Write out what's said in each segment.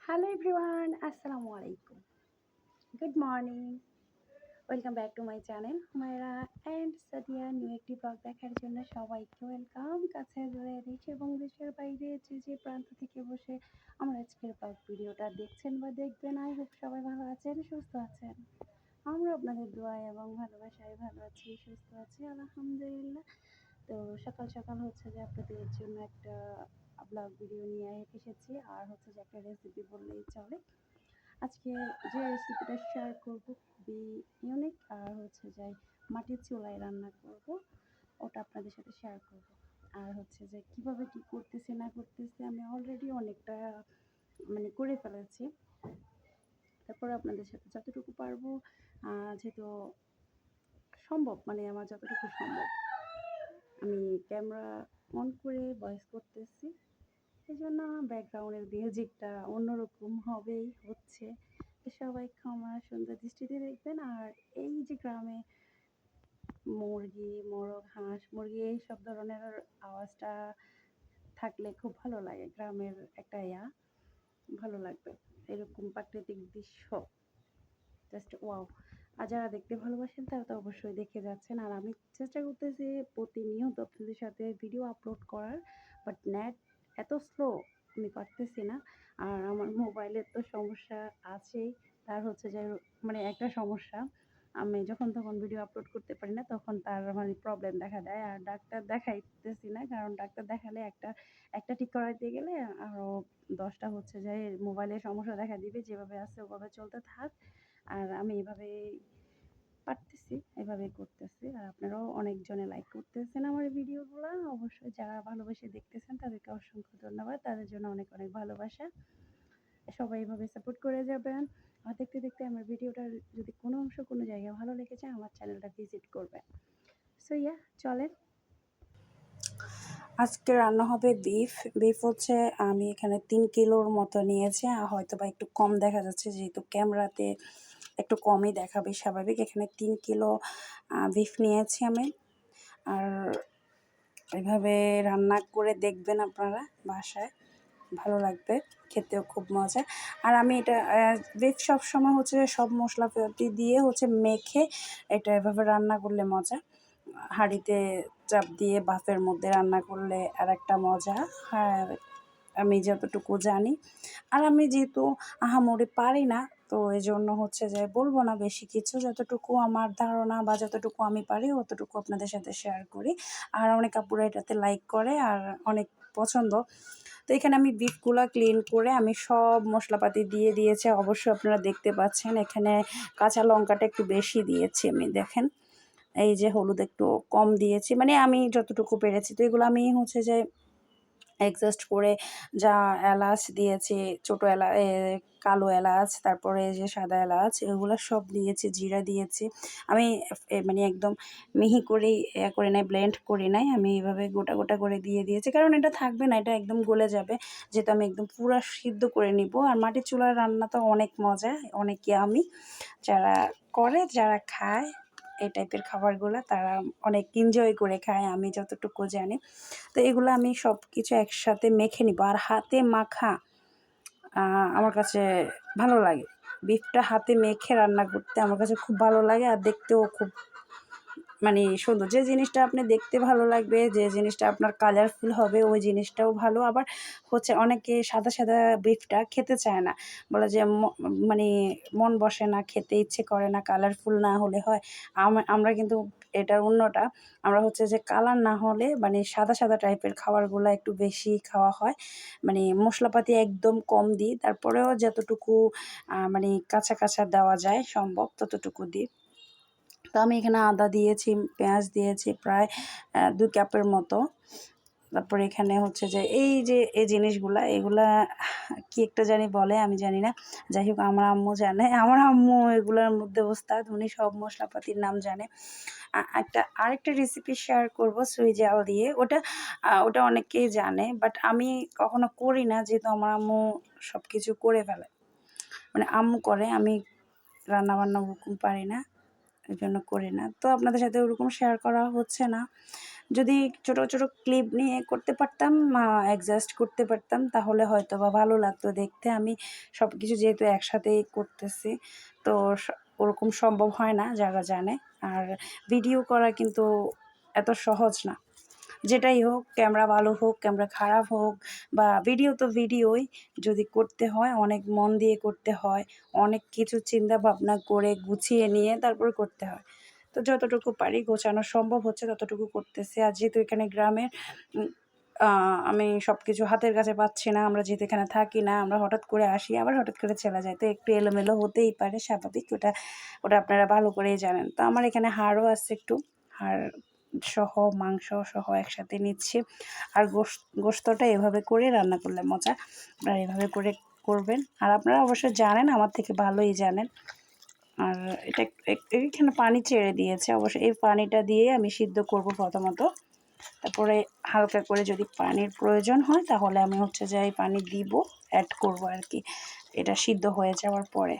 Hello everyone, Assalamu alaikum. Good morning. Welcome back to my channel Humaira and Sadia new একটি blog দেখার জন্য সবাইকে welcome. কাছে দূরে দেশে এবং দেশের বাইরে যে যে প্রান্ত থেকে বসে আমার আজকের ব্লগ ভিডিওটা দেখছেন বা দেখবেন, আই হোপ সবাই ভালো আছেন, সুস্থ আছেন। আমরা আপনাদের দোয়ায় এবং ভালোবাসায় ভালো আছি, সুস্থ আছি আলহামদুলিল্লাহ। তো সকাল সকাল হচ্ছে যে আপনাদের জন্য একটা ব্লগ ভিডিও নিয়ে এসেছি, আর হচ্ছে যে একটা রেসিপি বললেই চলে। আজকে যে রেসিপিটা শেয়ার করব খুবই ইউনিক, আর হচ্ছে যে মাটির চুলায় রান্না করব, ওটা আপনাদের সাথে শেয়ার করব। আর হচ্ছে যে কিভাবে কি করতেছি না করতেছি আমি অলরেডি অনেকটা করে ফেলেছি। তারপর আপনাদের সাথে যতটুকু পারবো, যেহেতু সম্ভব আমার যতটুকু সম্ভব আমি ক্যামেরা অন করে ভয়েস করতেছি। এই জন্য ব্যাকগ্রাউন্ডের মিউজিকটা অন্যরকম হবেই হচ্ছে। তো সবাই ক্ষমা সুন্দর দৃষ্টিতে দেখবেন। আর এই যে গ্রামে মুরগি, মোরগ, হাঁস, মুরগি এইসব ধরনের আওয়াজটা থাকলে খুব ভালো লাগে। গ্রামের একটা ভালো লাগবে। এরকম প্রাকৃতিক দৃশ্য জাস্ট ওয়াও! আর যারা দেখতে ভালোবাসেন তারা তো অবশ্যই দেখে যাচ্ছেন। আর আমি চেষ্টা করতেছি প্রতিনিয়ত আপনাদের সাথে ভিডিও আপলোড করার, বাট নেট এত স্লো আমি পারতেছি না। আর আমার মোবাইলের তো সমস্যা আছেই। তার হচ্ছে যে একটা সমস্যা, আমি যখন তখন ভিডিও আপলোড করতে পারি না, তখন তার প্রবলেম দেখা দেয়। আর ডাক্তার দেখাইতেছি না, কারণ ডাক্তার দেখালে একটা ঠিক করাইতে গেলে আরও ১০ টা হচ্ছে যে মোবাইলের সমস্যা দেখা দিবে। যেভাবে আছে ওভাবে চলতে থাক। আর আমি এভাবেই পারতেছি, এভাবেই করতেছি। আর আপনারাও অনেকজনে লাইক করতেছেন আমার ভিডিওগুলা। অবশ্যই যারা ভালোবেসে দেখতেছেন তাদেরকে অসংখ্য ধন্যবাদ। তাদের জন্য অনেক অনেক ভালোবাসা। সবাই এভাবে সাপোর্ট করে যাবেন। আর দেখতে দেখতে আমার ভিডিওটার যদি কোনো অংশ কোনো জায়গায় ভালো লেগে যায়, আমার চ্যানেলটা ভিজিট করবেন। সো চলেন। আজকে রান্না হবে বিফ হচ্ছে আমি এখানে 3 কিলোর মতো নিয়েছি। হয়তো বা একটু কম দেখা যাচ্ছে, যেহেতু ক্যামেরাতে একটু কমই দেখাবে স্বাভাবিক। এখানে 3 কিলো বিফ নিয়েছি আমি। আর এভাবে রান্না করে দেখবেন আপনারা বাসায়, ভালো লাগবে, খেতেও খুব মজা। আর আমি এটা বিফ সবসময় হচ্ছে সব মশলাপাতি দিয়ে হচ্ছে মেখে এটা এভাবে রান্না করলে মজা। হাঁড়িতে চাপ দিয়ে ভাপের মধ্যে রান্না করলে আর একটা মজা। হ্যাঁ, আমি যতটুকু জানি। আর আমি যেহেতু আহামরি পারি না, তো এই জন্য হচ্ছে যে বলবো না বেশি কিছু। যতটুকু আমার ধারণা বা যতটুকু আমি পারি অতটুকু আপনাদের সাথে শেয়ার করি। আর অনেক আপুরা এটাতে লাইক করে আর অনেক পছন্দ। তো এখানে আমি বিফগুলা ক্লিন করে আমি সব মশলাপাতি দিয়ে দিয়েছি। অবশ্যই আপনারা দেখতে পাচ্ছেন এখানে কাঁচা লঙ্কাটা একটু বেশি দিয়েছি আমি, দেখেন। এই যে হলুদ একটু কম দিয়েছি, আমি যতটুকু পেরেছি। তো এগুলো আমি হচ্ছে যে অ্যাডজাস্ট করে যা এলাচ দিয়েছি, ছোটো কালো এলাচ, তারপরে যে সাদা এলাচ, এগুলো সব দিয়েছি, জিরা দিয়েছি। আমি একদম মিহি করে করে নাই, ব্লেন্ড করি নাই, আমি এইভাবে গোটা গোটা করে দিয়ে দিয়েছি, কারণ এটা থাকবে না, এটা একদম গলে যাবে। যেহেতু আমি একদম পুরো সিদ্ধ করে নিব। আর মাটির চুলার রান্না তো অনেক মজা, অনেক ইয়ামি। যারা করে, যারা খায় এই টাইপের খাবারগুলো, তারা অনেক এনজয় করে খায়, আমি যতটুকু জানি। তো এগুলো আমি সব কিছু একসাথে মেখে নিব। আর হাতে মাখা আমার কাছে ভালো লাগে। বিফটা হাতে মেখে রান্না করতে আমার কাছে খুব ভালো লাগে, আর দেখতেও খুব সুন্দর। যে জিনিসটা আপনি দেখতে ভালো লাগবে, যে জিনিসটা আপনার কালারফুল হবে, ওই জিনিসটাও ভালো। আবার হচ্ছে অনেকে সাদা সাদা বিফটা খেতে চায় না, বলে যে মন বসে না, খেতে ইচ্ছে করে না, কালারফুল না হলে হয়। আমরা কিন্তু এটার অন্যটা, আমরা হচ্ছে যে কালার না হলে সাদা সাদা টাইপের খাবারগুলো একটু বেশি খাওয়া হয়। মশলাপাতি একদম কম দিই, তারপরেও যতটুকু কাঁচা কাঁচা দেওয়া যায় সম্ভব ততটুকু দিই। তো আমি এখানে আদা দিয়েছি, পেঁয়াজ দিয়েছি প্রায় 2 কাপের মতো। তারপরে এখানে হচ্ছে যে এই জিনিসগুলা, এগুলা কি একটা জানি বলে, আমি জানি না। যাই হোক, আমার আম্মু জানে, আমার আম্মু এগুলোর মধ্যে ওস্তাদ, উনি সব মশলাপাতির নাম জানে। আরেকটা রেসিপি শেয়ার করব সুই জাল দিয়ে, ওটা অনেকেই জানে, বাট আমি কখনো করি না, যেহেতু আমার আম্মু সব কিছু করে ফেলে। আম্মু করে, আমি রান্নাবান্না ওরকম পারি না, এই জন্য করি না। তো আপনাদের সাথে ওরকম শেয়ার করা হচ্ছে না। যদি ছোট ছোট ক্লিপ নিয়ে করতে পারতাম, অ্যাডজাস্ট করতে পারতাম, তাহলে হয়তো বা ভালো লাগতো দেখতে। আমি সব কিছু যেহেতু একসাথেই করতেছি, তো ওরকম সম্ভব হয় না, যারা জানে। আর ভিডিও করা কিন্তু এত সহজ না। যেটাই হোক, ক্যামেরা ভালো হোক, ক্যামেরা খারাপ হোক, বা ভিডিও তো ভিডিওই, যদি করতে হয় অনেক মন দিয়ে করতে হয়, অনেক কিছু চিন্তা ভাবনা করে গুছিয়ে নিয়ে তারপর করতে হয়। তো যতটুকু পারি গোছানো সম্ভব হচ্ছে ততটুকু করতেছি। আর যেহেতু এখানে গ্রামের, আমি সব কিছু হাতের কাছে পাচ্ছি না। আমরা যেহেতু এখানে থাকি না, আমরা হঠাৎ করে আসি আবার হঠাৎ করে চলে যাই, তো একটু এলোমেলো হতেই পারে, স্বাভাবিক। ওটা ওটা আপনারা ভালো করেই জানেন। তো আমার এখানে হাড়ও আছে একটু, হাড় সহ মাংস সহ একসাথে নিচ্ছি। আর গোস্তটা এভাবে করে রান্না করলে মজা, আপনারা এভাবে করে করবেন। আর আপনারা অবশ্যই জানেন, আমার থেকে ভালোই জানেন। আর এটা এইখানে পানি ছেড়ে দিয়েছে, অবশ্যই এই পানিটা দিয়ে আমি সিদ্ধ করব প্রথমত। তারপরে হালকা করে যদি পানির প্রয়োজন হয় তাহলে আমি হচ্ছে যে এই পানি দিব, অ্যাড করব আর কি, এটা সিদ্ধ হয়ে যাওয়ার পরে।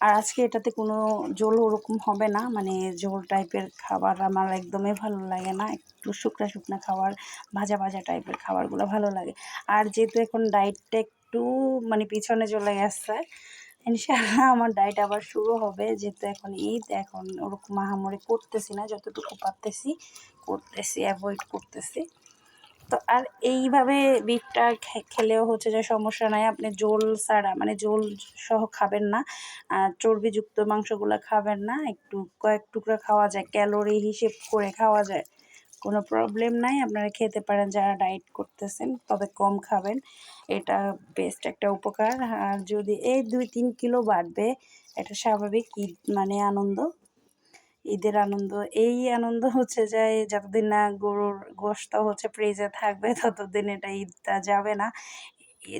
আর আজকে এটাতে কোনো ঝোল ওরকম হবে না, মানে ঝোল টাইপের খাবার আমার একদমই ভালো লাগে না। একটু শুকনা শুকনা খাবার, ভাজা ভাজা টাইপের খাবারগুলো ভালো লাগে। আর যেহেতু এখন ডায়েটটা একটু মানে পিছনে চলে গেছে, ইনশাআল্লাহ আমার ডায়েট আবার শুরু হবে। যেহেতু এখন ঈদ, এখন ওরকম আহামরি করতেছি না, যতটুকু পারতেছি করতেছি, অ্যাভয়েড করতেছি। তো আর এইভাবে বিফটা খেলেও হচ্ছে যে সমস্যা নাই, আপনি ঝোল ছাড়া মানে ঝোল সহ খাবেন না, চর্বিযুক্ত মাংসগুলো খাবেন না, একটু কয়েক টুকরা খাওয়া যায়, ক্যালোরি হিসেব করে খাওয়া যায়, কোনো প্রবলেম নাই। আপনারা খেতে পারেন যারা ডায়েট করতেছেন, তবে কম খাবেন, এটা বেস্ট একটা উপকার। আর যদি এই 2-3 কিলো বাড়বে, এটা স্বাভাবিক, ঈদ মানে আনন্দ, ঈদের আনন্দ। এই আনন্দ হচ্ছে যে যতদিন না গরুর গোশত হচ্ছে ফ্রিজে থাকবে ততদিন এটা ঈদটা যাবে না।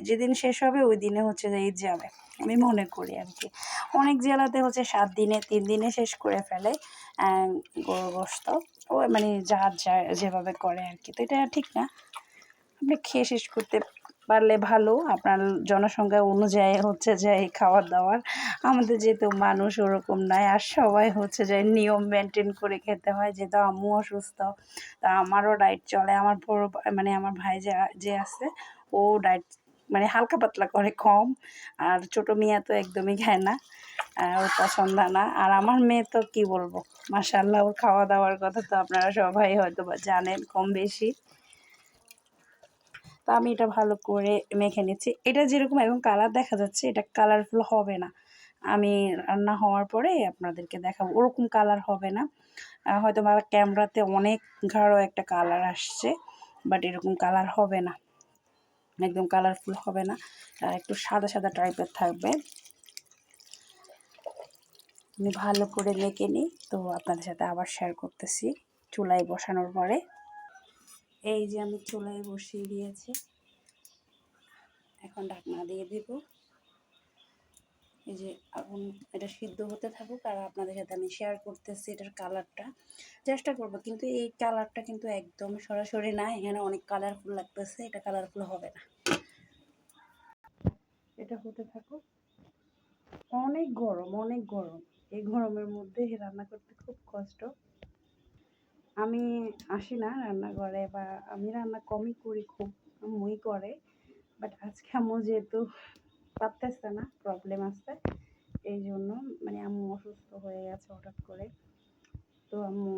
যেদিন শেষ হবে ওই দিনে হচ্ছে যে ঈদ যাবে, আমি মনে করি আর কি। অনেক জেলাতে হচ্ছে 7 দিনে 3 দিনে শেষ করে ফেলে গরুর গোশত, ও মানে যার যা যেভাবে করে আর কি। তো এটা ঠিক না, আপনি খেয়ে শেষ করতে পারলে ভালো, আপনার জনসংখ্যা অনুযায়ী হচ্ছে যে এই খাবার দাবার। আমাদের যেহেতু মানুষ ওরকম নাই, আর সবাই হচ্ছে যে নিয়ম মেনটেন করে খেতে হয়। যেহেতু আম্মু অসুস্থ, তা আমারও ডায়েট চলে। আমার বড় মানে আমার ভাই যে আছে, ও ডায়েট মানে হালকা পাতলা করে, কম। আর ছোটো মিয়া তো একদমই খায় না, ওর পছন্দ না। আর আমার মেয়ে তো কি বলবো, মাশাআল্লাহ, ওর খাওয়া দাওয়ার কথা তো আপনারা সবাই হয়তো বা জানেন কম বেশি। তো আমি এটা ভালো করে মেখে নিচ্ছি। এটা যেরকম এখন কালার দেখা যাচ্ছে, এটা কালারফুল হবে না। আমি রান্না হওয়ার পরে আপনাদেরকে দেখাবো, ওরকম কালার হবে না। হয়তো বা ক্যামেরাতে অনেক গাঢ় একটা কালার আসছে, বাট এরকম কালার হবে না, একদম কালারফুল হবে না, একটু সাদা সাদা টাইপের থাকবে। আমি ভালো করে মেখে নিই, তো আপনাদের সাথে আবার শেয়ার করতেছি চুলায় বসানোর পরে। এই যে আমি চুলায় বসিয়ে দিয়েছি, এখন ঢাকনা দিয়ে দিব। এই যে এখন এটা সিদ্ধ হতে থাকুক, আর আপনাদের সাথে আমি শেয়ার করতেছি এটার কালারটা, চেষ্টা করব। কিন্তু এই কালারটা কিন্তু একদম সরাসরি না, এখানে অনেক কালারফুল লাগতেছে, এটা কালারফুল হবে না। এটা হতে থাকুক। অনেক গরম, অনেক গরম, এই গরমের মধ্যে রান্না করতে খুব কষ্ট। আমি আসি না রান্নাঘরে, বা আমি রান্না কমই করি, খুব আম্মুই করে। বাট আজকে আম্মু যেহেতু পারতেছে না, প্রবলেম আছে, এই জন্য মানে আম্মু অসুস্থ হয়ে গেছে হঠাৎ করে। তো আম্মু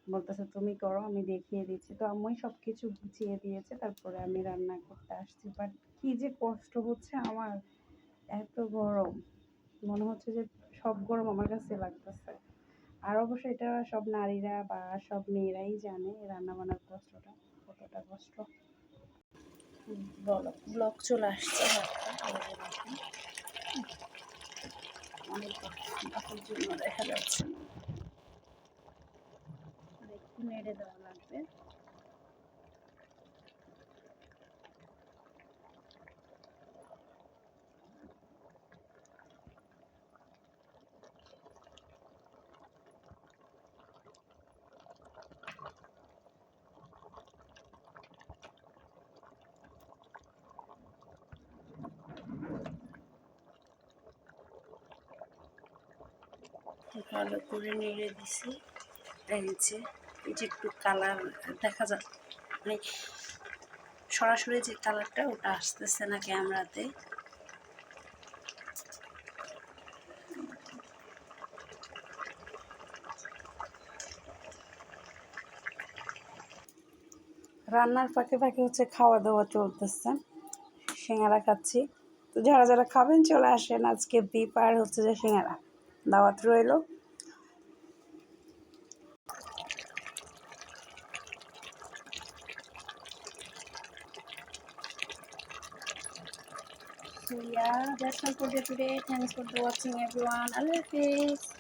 বলতেছে তুমি করো, আমি দেখিয়ে দিচ্ছি। তো আম্মুই সব কিছু গুছিয়ে দিয়েছে, তারপরে আমি রান্না করতে আসছি। বাট কি যে কষ্ট হচ্ছে আমার, এত গরম, মনে হচ্ছে যে সব গরম আমার কাছে লাগতেছে। আর অবশ্যই এটা সব নারীরা বা সব মেয়েরাই জানে রান্না বান্নার কষ্টটা কতটা কষ্ট। ব্লক চলে আসছে অনেক জন্য দেখা যাচ্ছে না, আর একটু নেড়ে দেওয়া লাগবে। ভালো করে নেড়ে দিছি, এই যে এই যে একটু কালার দেখা যায়, মানে সরাসরি যে কালারটা ওটা আসতেছে না ক্যামেরাতে। রান্নার ফাঁকে ফাঁকে হচ্ছে খাওয়া দাওয়া চলতেছে, সিঙ্গারা খাচ্ছি। তো যারা যারা খাবেন চলে আসেন, আজকে বিফ আর হচ্ছে যে সিঙ্গারা দাওয়াত রইলো। So yeah, that's all for today. Thanks for watching everyone. Allah Hafiz.